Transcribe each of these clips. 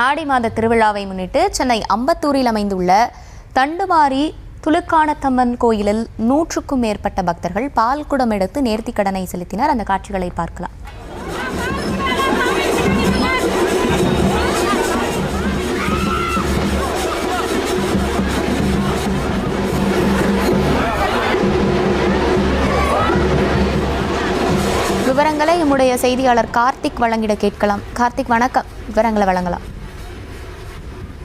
ஆடி மாத திருவிழாவை முன்னிட்டு சென்னை அம்பத்தூரில் அமைந்துள்ள தண்டுமாரி துலுக்கானத்தம்மன் கோயிலில் 100க்கும் மேற்பட்ட பக்தர்கள் பால் குடம் எடுத்து நேர்த்திக் கடனை செலுத்தினர். அந்த காட்சிகளை பார்க்கலாம். விவரங்களை நம்முடைய செய்தியாளர் கார்த்திக் வழங்கிட கேட்கலாம். கார்த்திக், வணக்கம். விவரங்களை வழங்கலாம்.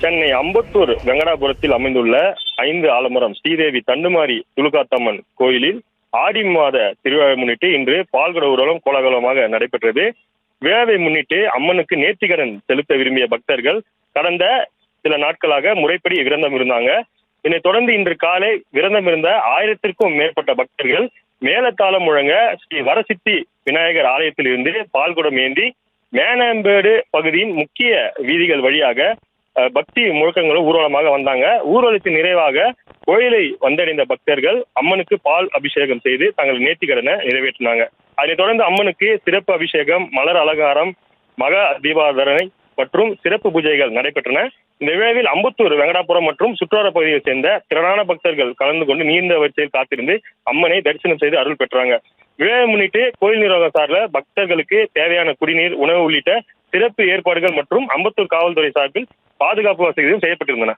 சென்னை அம்பத்தூர் வெங்கடாபுரத்தில் அமைந்துள்ள 5 ஆலமரம் ஸ்ரீதேவி தண்டுமாரி துலுக்காத்தம்மன் கோயிலில் ஆடி மாத திருவிழாவை முன்னிட்டு இன்று பால்குட ஊர்வலம் கோலாகலமாக நடைபெற்றது. விழாவை முன்னிட்டு அம்மனுக்கு நேர்த்திக்கடன் செலுத்த விரும்பிய பக்தர்கள் கடந்த சில நாட்களாக முறைப்படி விரதம் இருந்தாங்க. இதனைத் தொடர்ந்து இன்று காலை விரதம் இருந்த 1000க்கும் மேற்பட்ட பக்தர்கள் மேலத்தாளம் முழங்க ஸ்ரீ வரசித்தி விநாயகர் ஆலயத்தில் இருந்து பால்குடம் ஏந்தி மேனம்பேடு பகுதியின் முக்கிய வீதிகள் வழியாக பக்தி முழக்கங்களும் ஊர்வலமாக வந்தாங்க. ஊர்வலத்தின் நிறைவாக கோயிலை வந்தடைந்த பக்தர்கள் அம்மனுக்கு பால் அபிஷேகம் செய்து தங்கள் நேர்த்திக்கடனை நிறைவேற்றினாங்க. அதைத் தொடர்ந்து அம்மனுக்கு சிறப்பு அபிஷேகம், மலர் அலங்காரம், மகா தீபாராதனை மற்றும் சிறப்பு பூஜைகள் நடைபெற்றன. இந்த விழாவில் அம்பத்தூர், வெங்கடாபுரம் மற்றும் சுற்றுவர பகுதியை சேர்ந்த திரளான பக்தர்கள் கலந்து கொண்டு நீண்ட வரிசையில் காத்திருந்து அம்மனை தரிசனம் செய்து அருள் பெற்றாங்க. விழாவை முன்னிட்டு கோயில் நிர்வாகம் சார்பில் பக்தர்களுக்கு தேவையான குடிநீர், உணவு உள்ளிட்ட சிறப்பு ஏற்பாடுகள் மற்றும் அம்பத்தூர் காவல்துறை சார்பில் பாதுகாப்பு வசதிகளும் செய்யப்பட்டிருந்தன.